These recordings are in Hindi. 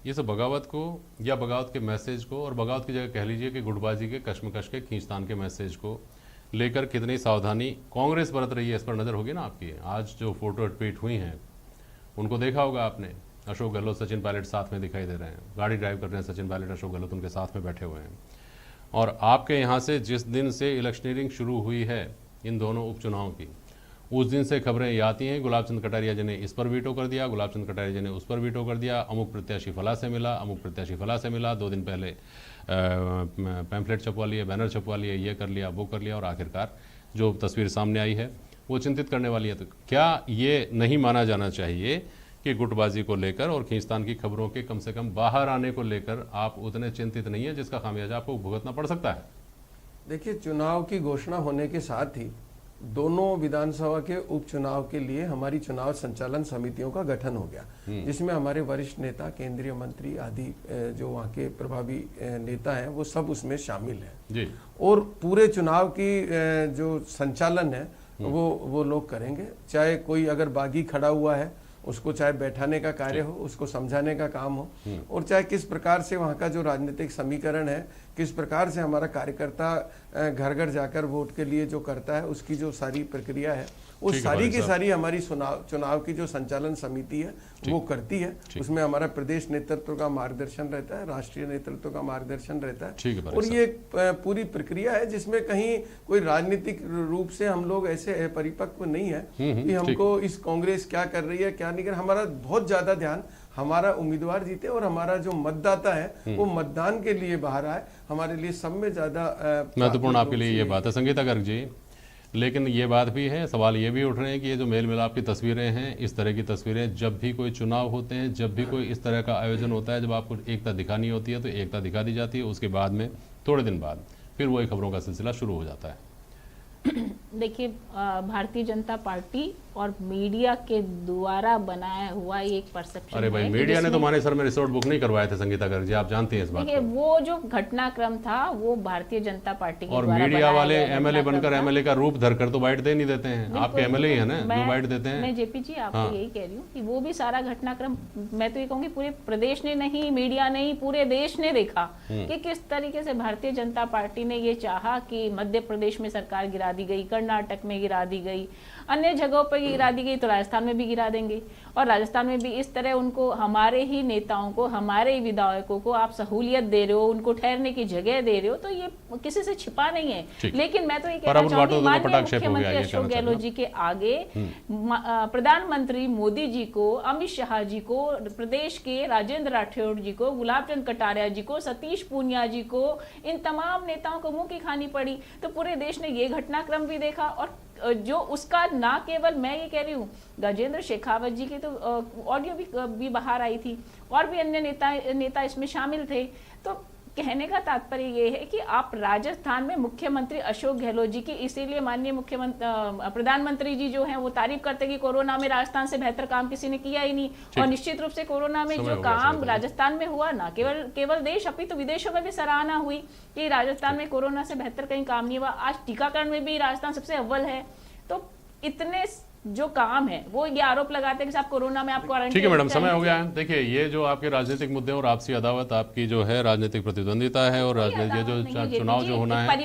इस बगावत को या बगावत के मैसेज को, और बगावत की जगह कह लीजिए कि गुटबाजी के, कश्मकश के, खींचतान के मैसेज को लेकर कितनी सावधानी कांग्रेस बरत रही है, इस पर नज़र होगी ना आपकी। आज जो फोटो ट्वीट हुई हैं उनको देखा होगा आपने, अशोक गहलोत सचिन पायलट साथ में दिखाई दे रहे हैं, गाड़ी ड्राइव कर रहे हैं सचिन पायलट, अशोक गहलोत उनके साथ में बैठे हुए हैं। और आपके यहाँ से जिस दिन से इलेक्शनियरिंग शुरू हुई है इन दोनों उपचुनाव की, उस दिन से खबरें ये आती हैं गुलाब चंद कटारिया जी ने इस पर वीटो कर दिया, गुलाब चंद कटारिया जी ने उस पर वीटो कर दिया, अमुक प्रत्याशी फला से मिला, अमुक प्रत्याशी फला से मिला, 2 दिन पहले पैम्फलेट छपवा लिए, बैनर छपवा लिए, ये कर लिया, वो कर लिया, और आखिरकार जो तस्वीर सामने आई है वो चिंतित करने वाली है। तो क्या ये नहीं माना जाना चाहिए कि गुटबाजी को लेकर और खींचतान की खबरों के कम से कम बाहर आने को लेकर आप उतने चिंतित नहीं है जिसका खामियाजा आपको भुगतना पड़ सकता है? देखिए, चुनाव की घोषणा होने के साथ ही दोनों विधानसभा के उपचुनाव के लिए हमारी चुनाव संचालन समितियों का गठन हो गया, जिसमें हमारे वरिष्ठ नेता, केंद्रीय मंत्री आदि जो वहाँ के प्रभावी नेता हैं वो सब उसमें शामिल हैं जी। और पूरे चुनाव की जो संचालन है वो लोग करेंगे। चाहे कोई अगर बागी खड़ा हुआ है उसको चाहे बैठाने का कार्य हो, उसको समझाने का काम हो, और चाहे किस प्रकार से वहाँ का जो राजनीतिक समीकरण है, किस प्रकार से हमारा कार्यकर्ता घर घर जाकर वोट के लिए जो करता है, उसकी जो सारी प्रक्रिया है वो सारी की सारी हमारी चुनाव की जो संचालन समिति है वो करती है। उसमें हमारा प्रदेश नेतृत्व का मार्गदर्शन रहता है, राष्ट्रीय नेतृत्व का मार्गदर्शन रहता है, और ये पूरी प्रक्रिया है जिसमें कहीं कोई राजनीतिक रूप से हम लोग ऐसे परिपक्व नहीं है कि हमको इस कांग्रेस क्या कर रही है क्या नहीं कर। हमारा बहुत ज्यादा ध्यान हमारा उम्मीदवार जीते और हमारा जो मतदाता है वो मतदान के लिए बाहर आए, हमारे लिए सब में ज्यादा महत्वपूर्ण आपके लिए ये बात है संगीता गर्ग जी। लेकिन ये बात भी है, सवाल ये भी उठ रहे हैं कि ये जो मेल मिलाप की तस्वीरें हैं, इस तरह की तस्वीरें जब भी कोई चुनाव होते हैं, जब भी कोई इस तरह का आयोजन होता है, जब आपको एकता दिखानी होती है तो एकता दिखा दी जाती है, उसके बाद में थोड़े दिन बाद फिर वही खबरों का सिलसिला शुरू हो जाता है। देखिए, भारतीय जनता पार्टी और मीडिया के द्वारा बनाया हुआ एक परसेप्शन। अरे भाई, मीडिया ने तो हमारे सर में रिसोर्ट बुक नहीं करवाए थे संगीता गर्ग जी, आप जानते हैं इस बात को। वो जो घटनाक्रम था वो भारतीय जनता पार्टी के और मीडिया वाले एमएलए बनकर एमएलए का रूप धरकर तो बाइट दे नहीं देते हैं। आपके एमएलए है ना जो बाइट देते हैं। मैं जेपी जी आपको यही कह रही हूँ कि वो भी सारा घटनाक्रम, मैं तो ये कहूँगी पूरे प्रदेश ने नहीं, मीडिया नहीं, पूरे देश ने देखा कि किस तरीके से भारतीय जनता पार्टी ने ये चाहा कि मध्य प्रदेश में सरकार गिरा दी गई, कर्नाटक में गिरा दी गई, अन्य जगहों पर गिरा दी गई, तो राजस्थान में भी गिरा देंगे। और राजस्थान में भी इस तरह उनको, हमारे ही नेताओं को, हमारे ही विधायकों को आप सहूलियत दे रहे हो, उनको ठहरने की जगह दे रहे हो, तो ये किसी से छिपा नहीं है। लेकिन मैं तो ये कहना चाहूंगी, माननीय मुख्यमंत्री अशोक गहलोत जी के आगे प्रधानमंत्री मोदी जी को, अमित शाह जी को, प्रदेश के राजेंद्र राठौड़ जी को, गुलाब चंद कटारिया जी को, सतीश पूनिया जी को, इन तमाम नेताओं को मुंह की खानी पड़ी। तो पूरे देश ने ये घटनाक्रम भी देखा, और जो उसका ना केवल मैं ये कह रही हूँ, गजेंद्र शेखावत जी की तो ऑडियो भी बाहर आई थी, और भी अन्य नेता इसमें शामिल थे। तो कहने का तात्पर्य ये है कि आप राजस्थान में मुख्यमंत्री अशोक गहलोत जी की, इसीलिए माननीय मुख्यमंत्री प्रधानमंत्री जी जो हैं वो तारीफ करते कि कोरोना में राजस्थान से बेहतर काम किसी ने किया ही नहीं। और निश्चित रूप से कोरोना में जो काम राजस्थान में हुआ, ना केवल देश अपितु विदेशों में भी सराहना हुई कि राजस्थान में कोरोना से बेहतर कहीं काम नहीं हुआ। आज टीकाकरण में भी राजस्थान सबसे अव्वल है। तो इतने जो काम है वो ये आरोप लगाते हैं कि साहब कोरोना में आपको। ठीक है मैडम, समय हो गया है। देखिए, ये जो आपके राजनीतिक मुद्दे और आपसी अदावत, आपकी जो है राजनीतिक प्रतिद्वंदिता है, और ये जो चुनाव जो होना है,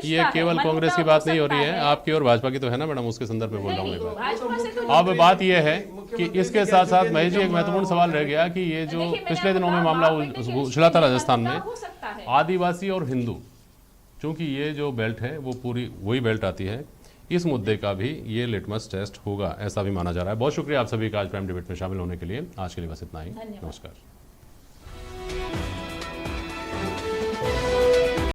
ये केवल कांग्रेस की बात नहीं हो रही है, आपकी और भाजपा की तो है ना मैडम, उसके संदर्भ में बोल रहा हूँ। अब बात ये है कि इसके साथ साथ महेश जी, एक महत्वपूर्ण सवाल रह गया कि ये जो पिछले दिनों में मामला उछला था राजस्थान में, आदिवासी और हिंदू, चूंकि ये जो बेल्ट है वो पूरी वही बेल्ट आती है, इस मुद्दे का भी ये लिटमस टेस्ट होगा, ऐसा भी माना जा रहा है। बहुत शुक्रिया आप सभी का आज प्राइम डिबेट में शामिल होने के लिए। आज के लिए बस इतना ही, नमस्कार।